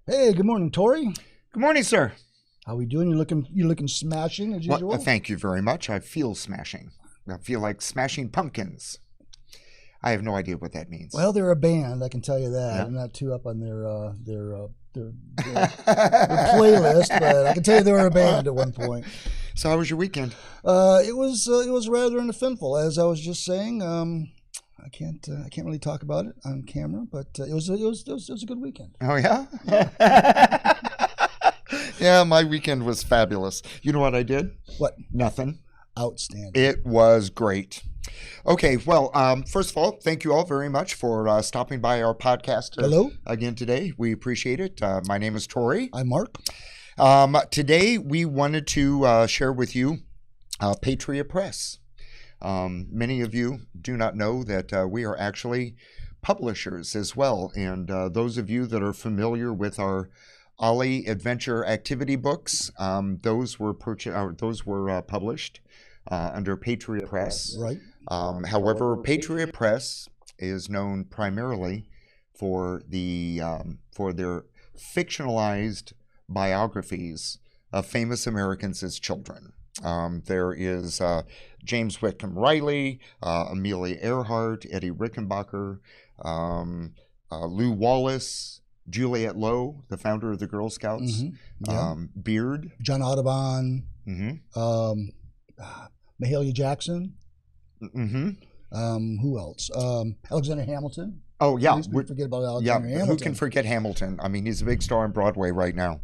Hey, good morning, Tori. Good morning, sir. How we doing? You looking smashing as usual. Well, thank you very much. I feel smashing. I feel like smashing pumpkins. I have no idea what that means. Well, they're a band, I can tell you that. Yeah. I'm not too up on their playlist, but I can tell you they were a band at one point. So, how was your weekend? It was rather uneventful, as I was just saying. I can't really talk about it on camera, but it was a good weekend. Oh yeah. Yeah, my weekend was fabulous. You know what I did? What? Nothing. Outstanding. It was great. Okay, well, first of all, thank you all very much for stopping by our podcast Hello. Again today. We appreciate it. My name is Tori. I'm Mark. Today, we wanted to share with you Patria Press. Many of you do not know that we are actually publishers as well. And those of you that are familiar with our Ollie Adventure Activity books, those were published under Patria Press. Right. However, Patria Press is known primarily for their fictionalized biographies of famous Americans as children. There is James Whitcomb Riley, Amelia Earhart, Eddie Rickenbacker, Lew Wallace, Juliette Lowe, the founder of the Girl Scouts, Beard, John Audubon, Mahalia Jackson. Who else? Alexander Hamilton. Oh yeah, we forget about Alexander Hamilton. Who can forget Hamilton? I mean, he's a big star on Broadway right now.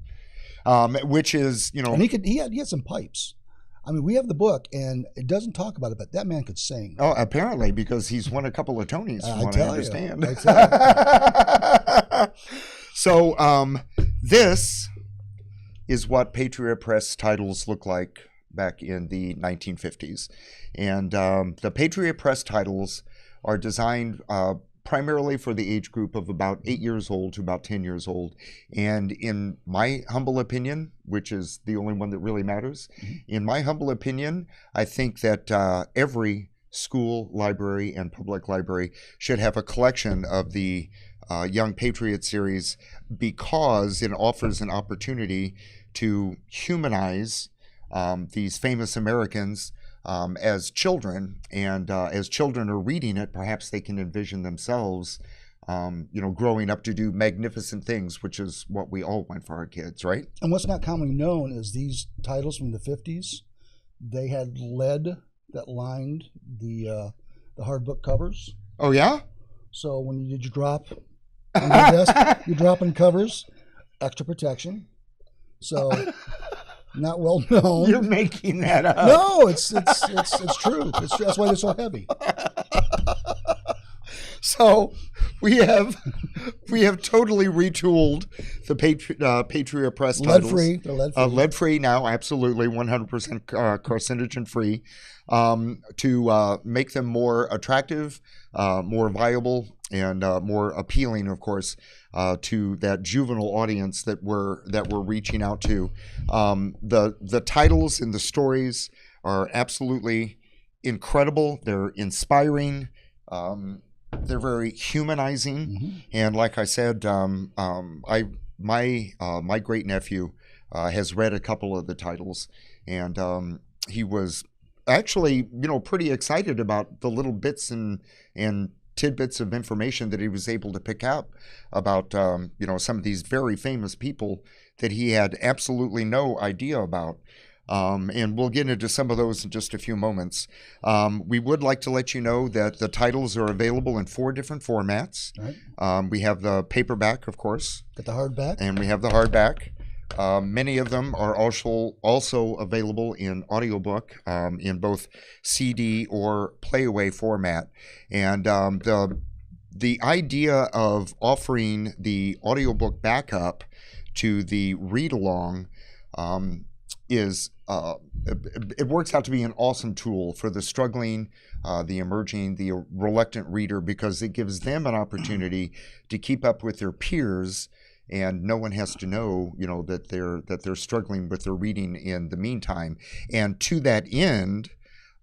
Which is, and he had some pipes. I mean, we have the book, and it doesn't talk about it, but that man could sing. Oh, apparently, because he's won a couple of Tonys, from what I understand. So, this is what Patriot Press titles look like back in the 1950s. And the Patriot Press titles are designed primarily for the age group of about 8 years old to about 10 years old. And in my humble opinion, which is the only one that really matters, in my humble opinion, I think that every school, library, and public library should have a collection of the Young Patriot series, because it offers an opportunity to humanize these famous Americans as children, and as children are reading it, perhaps they can envision themselves, growing up to do magnificent things, which is what we all want for our kids, right? And what's not commonly known is these titles from the 50s, they had lead that lined the hard book covers. Oh yeah? So when you drop on your desk, you're dropping covers, extra protection. So. Not well known. You're making that up. No, it's true. That's why they're so heavy. So we have totally retooled the Patriot Press titles. Lead-free. They're lead-free. Lead-free now, absolutely, 100% carcinogen-free, to make them more attractive, more viable, and more appealing, of course, to that juvenile audience that we're reaching out to. The titles and the stories are absolutely incredible. They're inspiring. They're very humanizing, and like I said, my great nephew has read a couple of the titles, and he was actually pretty excited about the little bits and tidbits of information that he was able to pick up about some of these very famous people that he had absolutely no idea about. And we'll get into some of those in just a few moments. We would like to let you know that the titles are available in 4 different formats. Right. We have the paperback, of course. Got the hardback. And we have the hardback. Many of them are also available in audiobook, in both CD or playaway format. And the idea of offering the audiobook backup to the read-along is it works out to be an awesome tool for the struggling, the emerging, the reluctant reader, because it gives them an opportunity to keep up with their peers, and no one has to know, that they're struggling with their reading in the meantime. And to that end,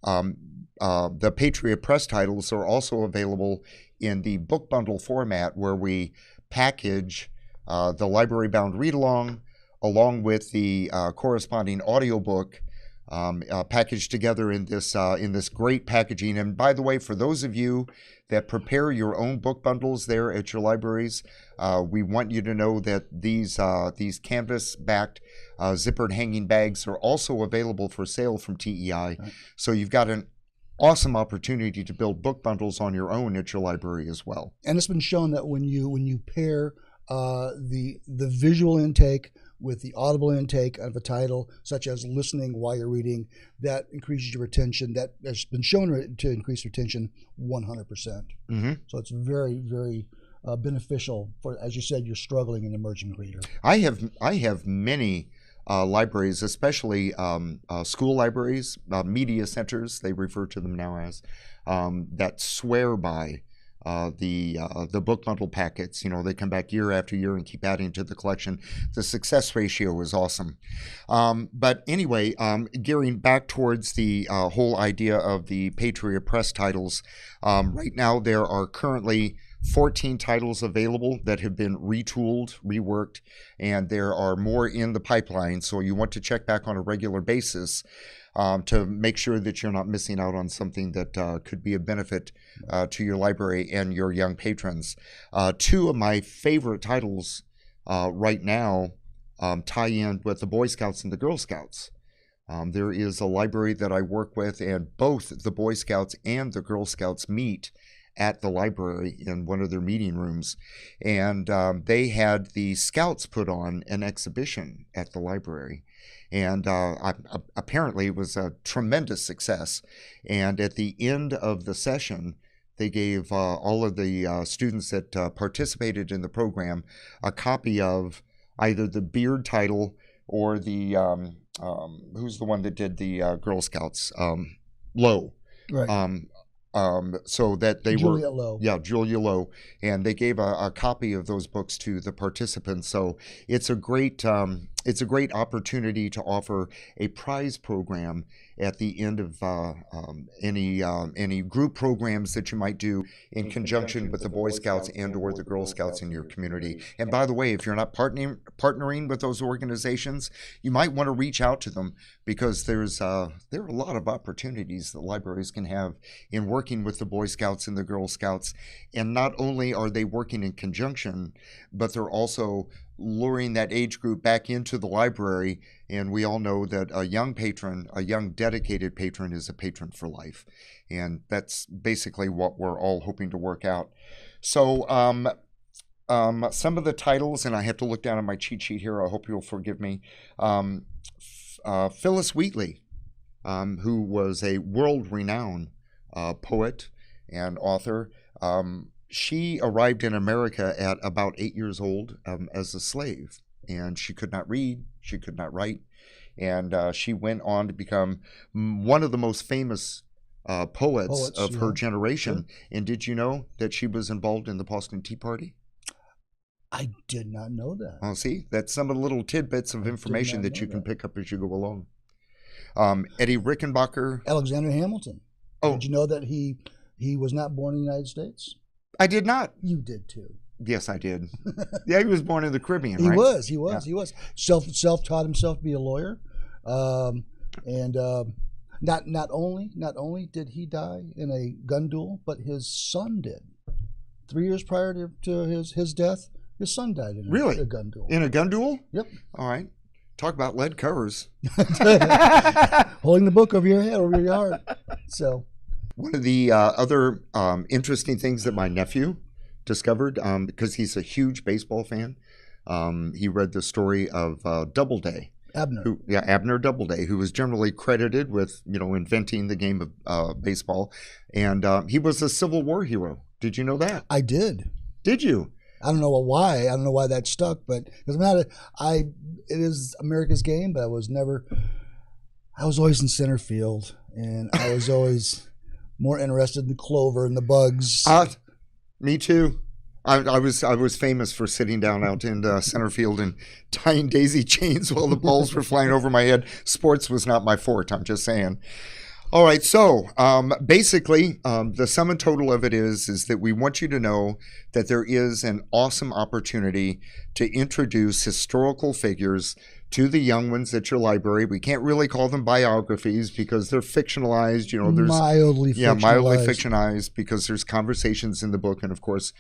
the Patriot Press titles are also available in the book bundle format, where we package the library-bound read-along, along with the corresponding audiobook, packaged together in this great packaging. And by the way, for those of you that prepare your own book bundles there at your libraries, we want you to know that these canvas-backed zippered hanging bags are also available for sale from TEI. Right. So you've got an awesome opportunity to build book bundles on your own at your library as well. And it's been shown that when you pair the visual intake with the audible intake of a title, such as listening while you're reading, that increases your retention. That has been shown to increase retention 100%. Mm-hmm. So it's very, very beneficial for, as you said, you're struggling an emerging reader. I have many libraries, especially school libraries, media centers, they refer to them now as, that swear by the book bundle packets. You know, they come back year after year and keep adding to the collection. The success ratio is awesome. But anyway, gearing back towards the whole idea of the Patria Press titles, right now there are currently 14 titles available that have been retooled, reworked, and there are more in the pipeline. So you want to check back on a regular basis to make sure that you're not missing out on something that could be a benefit to your library and your young patrons. Two of my favorite titles right now tie in with the Boy Scouts and the Girl Scouts. There is a library that I work with, and both the Boy Scouts and the Girl Scouts meet at the library in one of their meeting rooms, and they had the Scouts put on an exhibition at the library, and apparently it was a tremendous success. And at the end of the session, they gave all of the students that participated in the program a copy of either the Beard title or the who's the one that did the Girl Scouts, Lowe. Right. So that they Julia Lowe. Yeah, Julia Lowe, and they gave a copy of those books to the participants. So it's a great opportunity to offer a prize program at the end of any group programs that you might do in conjunction with the Boy Scouts and or the Girl Scouts in your community. And by the way, if you're not partnering with those organizations, you might want to reach out to them, because there are a lot of opportunities that libraries can have in working with the Boy Scouts and the Girl Scouts. And not only are they working in conjunction, but they're also luring that age group back into the library. And we all know that a young patron, a young dedicated patron, is a patron for life. And that's basically what we're all hoping to work out. So some of the titles, and I have to look down at my cheat sheet here, I hope you'll forgive me. Phyllis Wheatley, who was a world-renowned poet and author, she arrived in America at about 8 years old as a slave, and she could not read, she could not write, and she went on to become one of the most famous poets of her generation. Sure. And did you know that she was involved in the Boston Tea Party? I did not know that. Oh, see, that's some of the little tidbits of information that you can pick up as you go along. Eddie Rickenbacker. Alexander Hamilton. Oh. Did you know that he was not born in the United States? I did not. You did too. Yes, I did. Yeah, he was born in the Caribbean, He right? was. He was. Self-taught himself to be a lawyer. And not only did he die in a gun duel, but his son did. 3 years prior to his death, his son died in a gun duel. In a gun duel? Yep. All right. Talk about lead covers. Holding the book over your head, over your heart. So, one of the other interesting things that my nephew discovered, because he's a huge baseball fan, he read the story of Doubleday. Abner. Abner Doubleday, who was generally credited with, inventing the game of baseball, and he was a Civil War hero. Did you know that? I did. Did you? I don't know why. I don't know why that stuck, but because it is America's game, but I was always in center field, and I was always more interested in the clover and the bugs. Me too. I was famous for sitting down out in center field and tying daisy chains while the balls were flying over my head. Sports was not my forte, I'm just saying. All right, so basically, the sum and total of it is that we want you to know that there is an awesome opportunity to introduce historical figures to the young ones at your library. We can't really call them biographies because they're fictionalized. You know, there's Mildly fictionalized. mildly fictionalized because there's conversations in the book, and of course,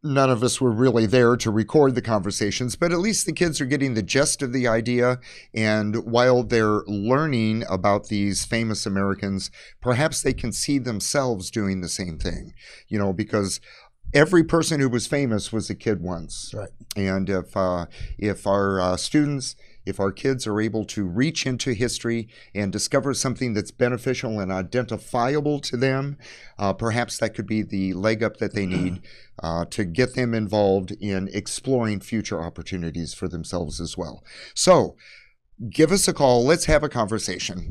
none of us were really there to record the conversations, but at least the kids are getting the gist of the idea. And while they're learning about these famous Americans, perhaps they can see themselves doing the same thing, you know, because every person who was famous was a kid once. Right. And if our students, if our kids are able to reach into history and discover something that's beneficial and identifiable to them, perhaps that could be the leg up that they need to get them involved in exploring future opportunities for themselves as well. So give us a call. Let's have a conversation.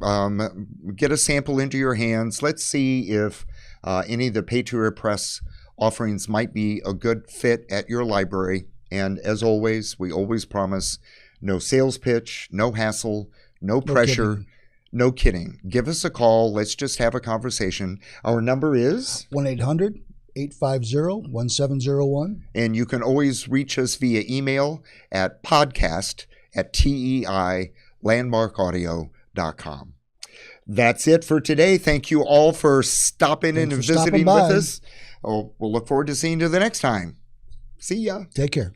Get a sample into your hands. Let's see if any of the Patriot Press offerings might be a good fit at your library. And as always, we always promise no sales pitch, no hassle, no pressure, no kidding. Give us a call. Let's just have a conversation. Our number is 1-800-850-1701. And you can always reach us via email at podcast@teilandmarkaudio.com. That's it for today. Thank you all for stopping in and visiting with us. Oh, we'll look forward to seeing you the next time. See ya. Take care.